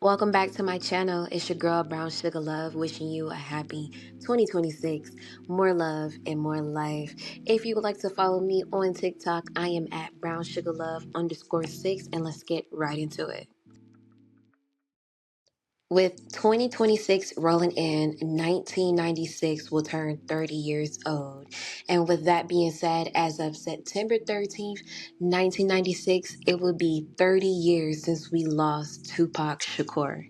Welcome back to my channel. It's your girl Brown Sugar Love, wishing you a happy 2026, more love and more life. If you would like to follow me on TikTok, I am at Brown Sugar Love _6, and let's get right into it. With 2026 rolling in, 1996 will turn 30 years old. And with that being said, as of September 13th, 1996, it will be 30 years since we lost Tupac Shakur.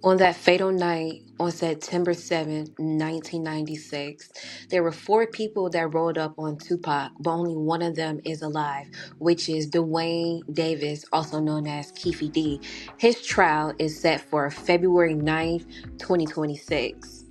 On that fatal night on September 7th, 1996, there were four people that rolled up on Tupac, but only one of them is alive, which is Dwayne Davis, also known as Keefe D. His trial is set for February 9th, 2026.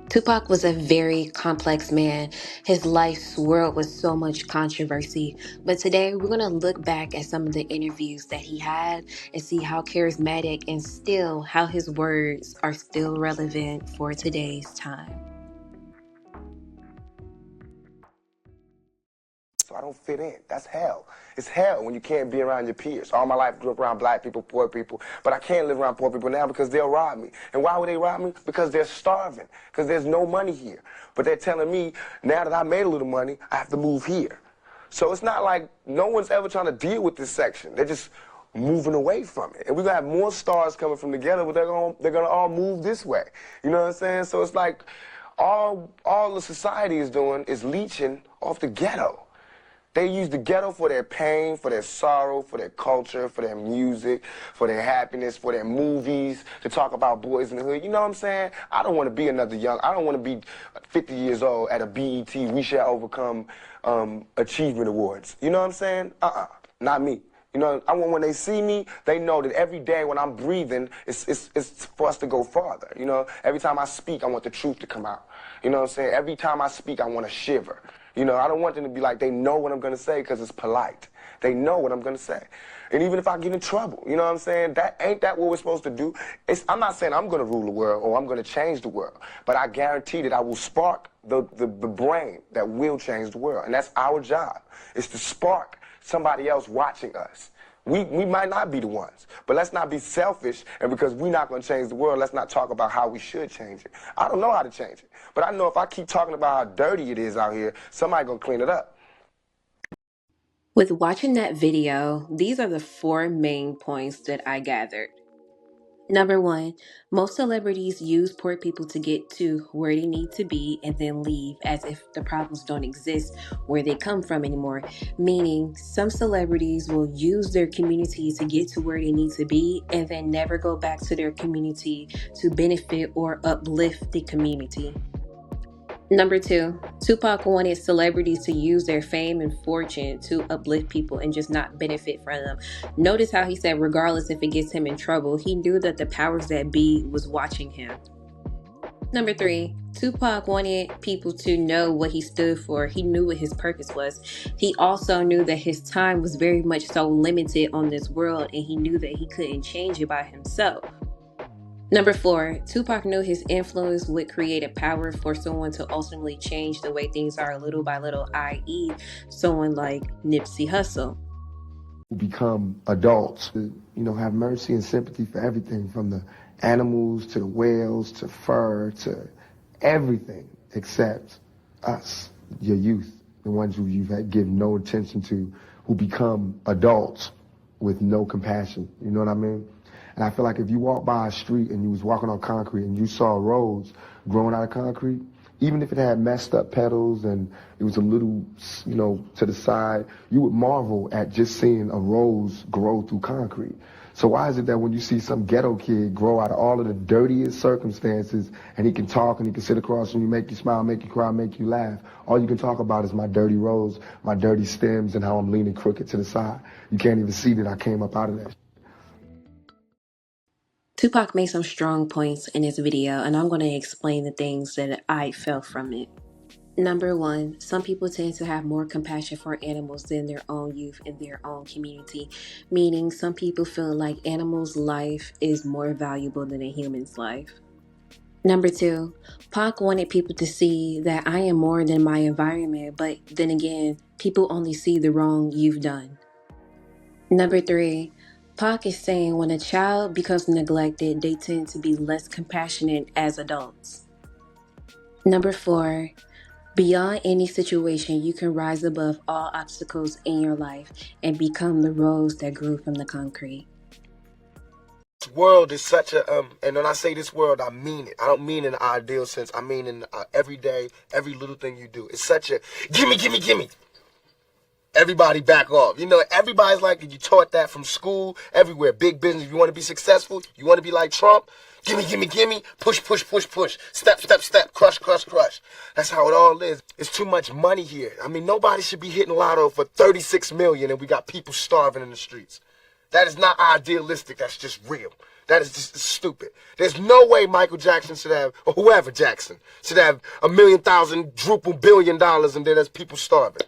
Tupac was a very complex man. His life swirled with so much controversy. But today we're going to look back at some of the interviews that he had and see how charismatic and still how his words are still relevant for today's time. So I don't fit in. That's hell. It's hell when you can't be around your peers. All my life I grew up around black people, poor people, but I can't live around poor people now because they'll rob me. And why would they rob me? Because they're starving, because there's no money here. But they're telling me, now that I made a little money, I have to move here. So it's not like no one's ever trying to deal with this section. They're just moving away from it. And we're going to have more stars coming from together, but they're gonna all move this way. You know what I'm saying? So it's like all the society is doing is leeching off the ghetto. They use the ghetto for their pain, for their sorrow, for their culture, for their music, for their happiness, for their movies, to talk about boys in the hood. You know what I'm saying? I don't want to be another I don't want to be 50 years old at a BET We Shall Overcome Achievement Awards. You know what I'm saying? Not me. You know, I want when they see me, they know that every day when I'm breathing, it's for us to go farther. You know, every time I speak, I want the truth to come out. You know what I'm saying? Every time I speak, I want to shiver. You know, I don't want them to be like, they know what I'm going to say because it's polite. They know what I'm going to say. And even if I get in trouble, you know what I'm saying? Ain't that what we're supposed to do? I'm not saying I'm going to rule the world or I'm going to change the world, but I guarantee that I will spark the brain that will change the world. And that's our job, is to spark somebody else watching us. We might not be the ones, but let's not be selfish, and because we're not going to change the world, let's not talk about how we should change it. I don't know how to change it, but I know if I keep talking about how dirty it is out here, somebody's going to clean it up. With watching that video, these are the four main points that I gathered. Number one, most celebrities use poor people to get to where they need to be and then leave as if the problems don't exist where they come from anymore. Meaning, some celebrities will use their community to get to where they need to be and then never go back to their community to benefit or uplift the community. Number two, Tupac wanted celebrities to use their fame and fortune to uplift people and just not benefit from them. Notice how he said, regardless if it gets him in trouble, he knew that the powers that be was watching him. Number three, Tupac wanted people to know what he stood for. He knew what his purpose was. He also knew that his time was very much so limited on this world, and he knew that he couldn't change it by himself. Number four, Tupac knew his influence would create a power for someone to ultimately change the way things are little by little, i.e. someone like Nipsey Hussle. Become adults, have mercy and sympathy for everything from the animals to the whales to fur to everything except us, your youth, the ones who you've had given no attention to, who become adults with no compassion. You know what I mean? And I feel like if you walk by a street and you was walking on concrete and you saw a rose growing out of concrete, even if it had messed up petals and it was a little, to the side, you would marvel at just seeing a rose grow through concrete. So why is it that when you see some ghetto kid grow out of all of the dirtiest circumstances and he can talk and he can sit across from you, make you smile, make you cry, make you laugh, all you can talk about is my dirty rose, my dirty stems, and how I'm leaning crooked to the side. You can't even see that I came up out of that. Tupac made some strong points in his video, and I'm going to explain the things that I felt from it. Number one, some people tend to have more compassion for animals than their own youth in their own community, meaning some people feel like animals' life is more valuable than a human's life. Number two, Pac wanted people to see that I am more than my environment, but then again, people only see the wrong you've done. Number three, Pac is saying when a child becomes neglected, they tend to be less compassionate as adults. Number 4, beyond any situation, you can rise above all obstacles in your life and become the rose that grew from the concrete. This world is such a and when I say this world, I mean it. I don't mean in an ideal sense. I mean in every day, every little thing you do. It's such a gimme, gimme, gimme. Everybody back off. You know, everybody's like, you taught that from school, everywhere. Big business. If you want to be successful, you want to be like Trump, gimme, gimme, gimme, push, push, push, push, step, step, step, crush, crush, crush. That's how it all is. It's too much money here. I mean, nobody should be hitting lotto for 36 million and we got people starving in the streets. That is not idealistic. That's just real. That is just stupid. There's no way Michael Jackson should have, or whoever Jackson, should have $1,000,000 billion and then there's people starving.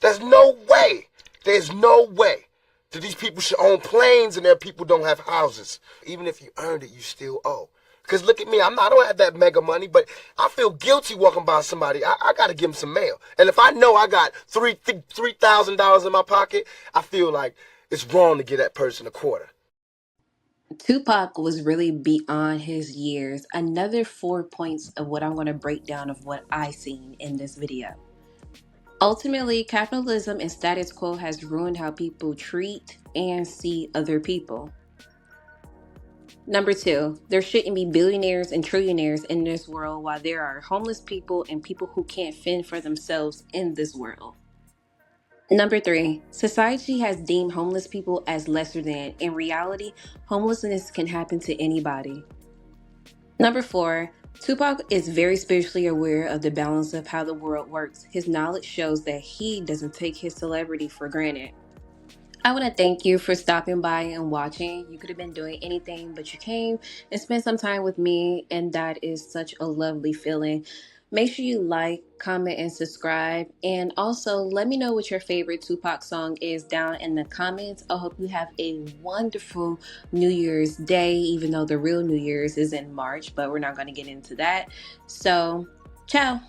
There's no way. There's no way that these people should own planes and their people don't have houses. Even if you earned it, you still owe. Because look at me, I don't have that mega money, but I feel guilty walking by somebody. I got to give them some mail. And if I know I got $3,000 in my pocket, I feel like it's wrong to give that person a quarter. Tupac was really beyond his years. Another 4 points of what I'm going to break down of what I seen in this video. Ultimately, capitalism and status quo has ruined how people treat and see other people. Number 2, there shouldn't be billionaires and trillionaires in this world while there are homeless people and people who can't fend for themselves in this world. Number 3, society has deemed homeless people as lesser than. In reality, homelessness can happen to anybody. Number 4, Tupac is very spiritually aware of the balance of how the world works. His knowledge shows that he doesn't take his celebrity for granted. I want to thank you for stopping by and watching. You could have been doing anything, but you came and spent some time with me, and that is such a lovely feeling. Make sure you like, comment, and subscribe. And also, let me know what your favorite Tupac song is down in the comments. I hope you have a wonderful New Year's Day, even though the real New Year's is in March, but we're not going to get into that. So, ciao.